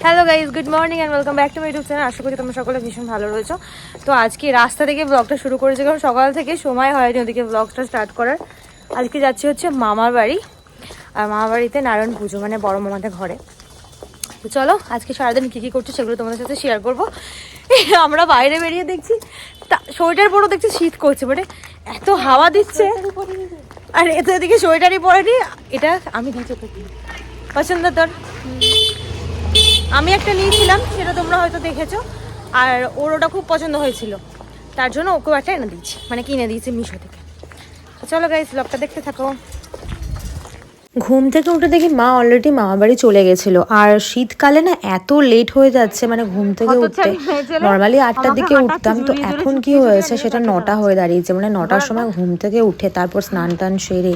Hello guys, good morning and welcome back to my YouTube channel. আশা করি তোমরা সকলে ভীষণ ভালো রয়েছো। তো আজকে রাস্তা থেকে ব্লগটা শুরু করেছি, কারণ সকাল থেকে সময় হয়নি ওদিকে ব্লগটা স্টার্ট করার। আজকে যাচ্ছি হচ্ছে মামার বাড়ি, আর মামার বাড়িতে নারায়ণ পুজো, মানে বড় মামাদের ঘরে। তো চলো আজকে সারাদিন কী কী করছি সেগুলো তোমাদের সাথে শেয়ার করবো। আমরা বাইরে বেরিয়ে দেখছি সোয়েটার পরেও দেখছি শীত করছে, মানে এত হাওয়া দিচ্ছে। আর এত এদিকে সোয়েটারই পরেনি, এটা আমি দিয়েছি তোকে, পছন্দ তোর? আমি একটা নিয়েছিলাম, সেটা তোমরা হয়তো দেখেছো, আর ওর ওটা খুব পছন্দ হয়েছিল, তার জন্য ওকেও একটা এনে দিয়েছি, মানে কিনে দিয়েছি মিশো থেকে। চলো গাইস, ব্লগটা দেখতে থাকো। ঘুম থেকে উঠে দেখি মা অলরেডি মামা বাড়ি চলে গেছিলো। আর শীতকালে না এত লেট হয়ে যাচ্ছে, মানে ঘুম থেকে উঠতে নর্মালি 8টার দিকে উঠতাম, তো এখন কি হয়েছে সেটা 9টা হয়ে দাঁড়িয়েছে। মানে 9টার সময় ঘুম থেকে উঠে তারপর স্নান টান সেরে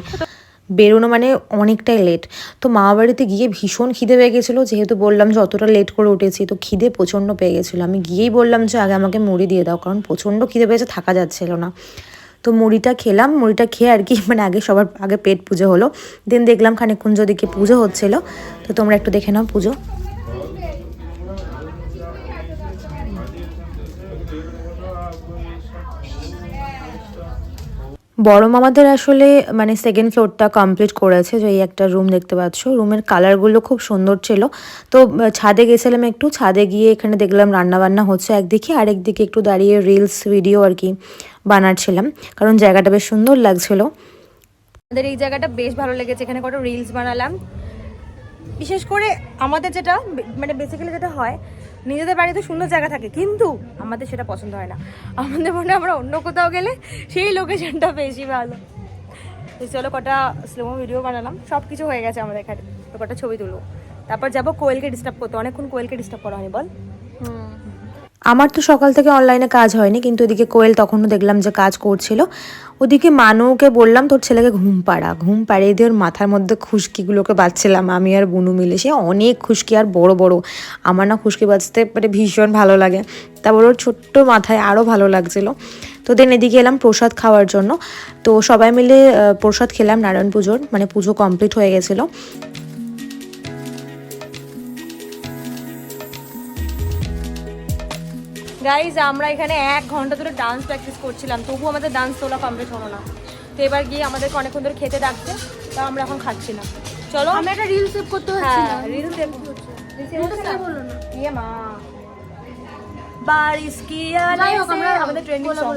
বেরোনো মানে অনেকটাই লেট। তো মামা বাড়িতে গিয়ে ভীষণ খিদে পেয়ে গেছিলো, যেহেতু বললাম যে অতটা লেট করে উঠেছি, তো খিদে প্রচণ্ড পেয়ে গেছিলো। আমি গিয়েই বললাম যে আগে আমাকে মুড়ি দিয়ে দাও, কারণ প্রচণ্ড খিদে পেয়েছে, থাকা যাচ্ছিল না। তো মুড়িটা খেলাম, মুড়িটা খেয়ে আর কি মানে আগে সবার আগে পেট পুজো হলো, দেন দেখলাম খানিকক্ষণ যদিকে পুজো হচ্ছিলো। তো তোমরা একটু দেখে নাও পুজো। বড় মামাদের আসলে মানে সেকেন্ড ফ্লোরটা কমপ্লিট করেছে, যে এই একটা রুম দেখতে পাচ্ছ, রুমের কালারগুলো খুব সুন্দর ছিল। তো ছাদে গেছিলাম একটু, ছাদে গিয়ে এখানে দেখলাম রান্নাবান্না হচ্ছে একদিকে, আর একদিকে একটু দাঁড়িয়ে রিলস ভিডিও আর কি বানাচ্ছিলাম, কারণ জায়গাটা বেশ সুন্দর লাগছিল। আমাদের এই জায়গাটা বেশ ভালো লেগেছে, এখানে কত রিলস বানালাম। বিশেষ করে আমাদের যেটা মানে বেসিক্যালি যেটা হয়, নিজেদের বাড়িতে সুন্দর জায়গা থাকে, কিন্তু আমাদের সেটা পছন্দ হয় না। আমাদের মনে হয় আমরা অন্য কোথাও গেলে সেই লোকেশনটা বেশি ভালো। তো চলো কটা স্লোমো ভিডিও বানালাম, সব কিছু হয়ে গেছে আমাদের এখানে। তো কটা ছবি তুলবো, তারপর যাবো কোয়েলকে ডিস্টার্ব করতে। অনেকক্ষণ কোয়েলকে ডিস্টার্ব করা হয়নি, বল। আমার তো সকাল থেকে অনলাইনে কাজ হয়নি, কিন্তু ওদিকে কোয়েল তখনও দেখলাম যে কাজ করছিল। ওদিকে মানুকে বললাম তোর ছেলেকে ঘুম পাড়িয়ে দিয়ে ওর মাথার মধ্যে খুশকিগুলোকে বাজছিলাম আমি আর বুনু মিলে। সে অনেক খুশকি, আর বড় বড়। আমার না খুশকি বাজতে মানে ভীষণ ভালো লাগে, তারপর ওর ছোট্ট মাথায় আরও ভালো লাগছিল। তো দেন এদিকে এলাম প্রসাদ খাওয়ার জন্য। তো সবাই মিলে প্রসাদ খেলাম নারায়ণ পুজোর, মানে পুজো কমপ্লিট হয়ে গেছিলো। গাইজ, আমরা এখানে 1 ঘন্টা ধরে ডান্স প্র্যাকটিস করছিলাম, তবু আমাদের ডান্স তোলা কমপ্লিট হলো না। তো এবার গিয়ে আমাদেরকে অনেকক্ষণ ধরে খেতে ডাকছে, তা আমরা এখন খাচ্ছি না। চলো, আমি একটা রিল সেভ করতে হচ্ছে না, রিল সেভ করছি। ইয়ে মা বারিশ কি আনে সে, আমাদের ট্রেন্ডিং সং।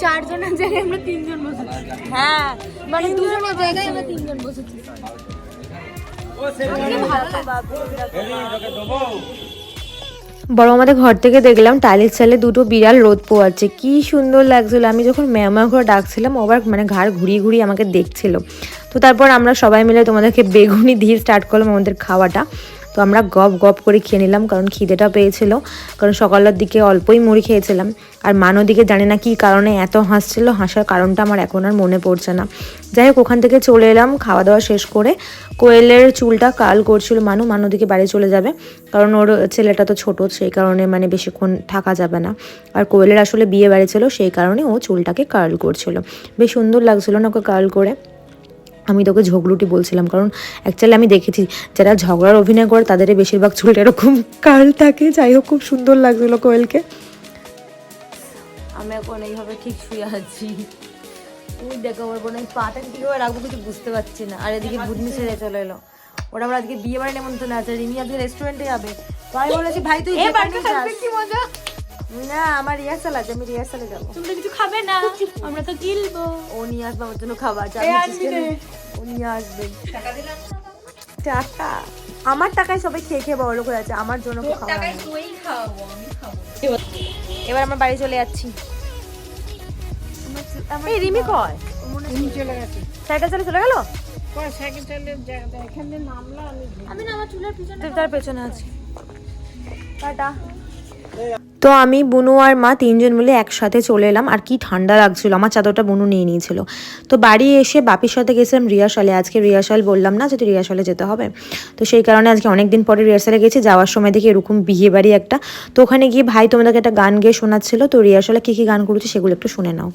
4 জনের জায়গায় আমরা 3 জন বসেছি। হ্যাঁ, মানে 2 জনের জায়গায় আমরা 3 জন বসেছি। বড় আমাদের ঘর থেকে দেখলাম টালির চালে 2টো বিড়াল রোদ পোয়াচ্ছে, কি সুন্দর লাগছিল। আমি যখন ম্যামা করে ডাকছিলাম, আবার মানে ঘাড় ঘুরিয়ে ঘুরিয়ে আমাকে দেখছিল। তো তারপর আমরা সবাই মিলে তোমাদেরকে বেগুনি দিয়ে স্টার্ট করলাম আমাদের খাওয়াটা। তো আমরা গপ গপ করে খেয়ে নিলাম, কারণ খিদেটা পেয়েছিল, কারণ সকালের দিকে অল্পই মুড়ি খেয়েছিলাম। আর মানো দিকে জানি না কী কারণে এত হাসছিল, হাসার কারণটা আমার এখন আর মনে পড়ছে না। যাই হোক, ওখান থেকে চলে এলাম খাওয়া দাওয়া শেষ করে। কোয়েলের চুলটা কাল করছিল মানু দিকে বাড়ি চলে যাবে, কারণ ওর ছেলেটা তো ছোট, সেই কারণে মানে বেশিক্ষণ থাকা যাবে না। আর কোয়েলের আসলে বিয়ে বাড়ি ছিল, সেই কারণে ও চুলটাকে কার্ল করছিল। বেশ সুন্দর লাগছিল না ওকে কার্ল করে। আমি তোকে ঝগড়ুটি বলছিলাম, কারণ অ্যাকচুয়ালি আমি দেখেছি যারা ঝগড়ার অভিনয় করে তাদের বেশিরভাগ চুলটা এরকম কার্ল থাকে। যাই হোক, খুব সুন্দর লাগছিল কোয়েলকে। আমি এখন এইভাবে ঠিক শুয়ে আছি, ওই দেখো আমার বোন পাটা কীভাবে রাখবো কিছু বুঝতে পারছি না। আর এদিকে বুধনি ছেড়ে চলে এলো, ওরা আমরা আজকে বিয়ে বাড়ি নেমন্তন্ন আছে, রিমি আজকে রেস্টুরেন্টে যাবে। তো আমি বলেছি ভাই তুই কি মজা। না, আমার রিহার্সাল আছে, আমি রিহার্সালে যাবো। তোমরা কিছু খাবে না, আমরা তো গিলবো। ও নিয়ে আসবে আমার জন্য খাবার, ও নিয়ে আসবে। টাকা আমার টাকায় সবাই খেয়ে খেয়ে বড় করে আছে, আমার জন্য এবার আমরা বাড়ি চলে যাচ্ছি। এই রিমি কয় চলে গেছে, সাইকেল চালিয়ে চলে গেল। সাইকেল চালিয়ে এখানে নামলা, আমি না আমার চুলের পিছনে, তার পেছনে আছি। টাটা। তো আমি বুনু আর মা 3 জন মিলে একসাথে চলে এলাম। আর কি ঠান্ডা লাগছিল, আমার চাদরটা বুনু নিয়ে নিয়েছিল। তো বাড়ি এসে বাপির সাথে গেছিলাম রিহার্সালে। আজকে রিহার্সাল বললাম না যদি রিহার্সালে যেতে হবে, তো সেই কারণে আজকে অনেকদিন পরে রিহার্সালে গেছি। যাওয়ার সময় দেখি এরকম বিয়ে বাড়ি একটা, তো ওখানে গিয়ে ভাই তোমাদেরকে একটা গান গেয়ে শোনাচ্ছিল। তো রিহার্সালে কী কী গান করেছে সেগুলো একটু শুনে নাও।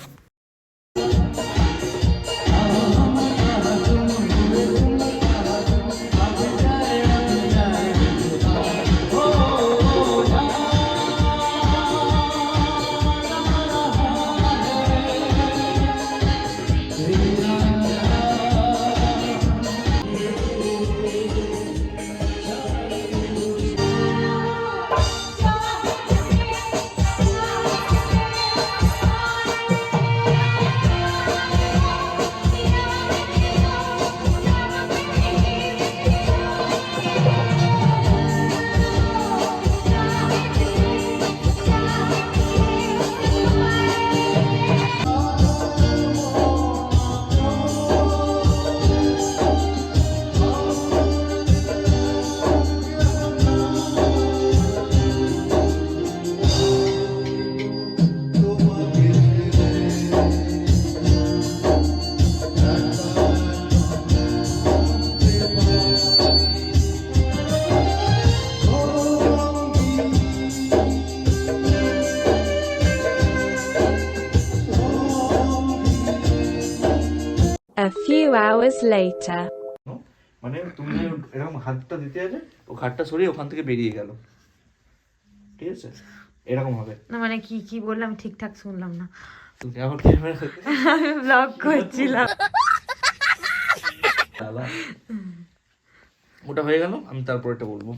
hours later. মানে তুমি এরকম হাতটা দিতে যাবে, ও হাতটা সরিয়ে ওখান থেকে বেরিয়ে গেল, ঠিক আছে? এরকম হবে। না মানে কি কি বললাম ঠিকঠাক শুনলাম না। তুমি আবার ক্যামেরা আমি ব্লগ করছিলাম। ওটা হয়ে গেল, আমি তারপরেটা বলবো।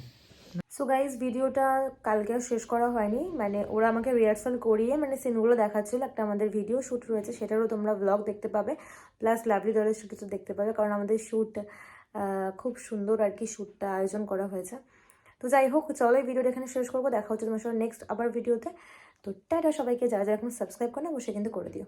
সো গাইজ ভিডিওটা কালকে আর শেষ করা হয়নি, মানে ওরা আমাকে রিহার্সাল করিয়ে মানে সিনগুলো দেখাচ্ছিল। একটা আমাদের ভিডিও শ্যুট রয়েছে, সেটারও তোমরা ব্লগ দেখতে পাবে, প্লাস লাভলি ডলের শ্যুটও দেখতে পাবে, কারণ আমাদের শ্যুট খুব সুন্দর আর কি শ্যুটটা আয়োজন করা হয়েছে। তো যাই হোক, চলো এই ভিডিওটা এখানে শেষ করবো, দেখা হচ্ছে তোমার সাথে নেক্সট আবার ভিডিওতে। তো টাটা সবাইকে, যারা যারা এখন সাবস্ক্রাইব করে না অবশ্যই কিন্তু করে দিও।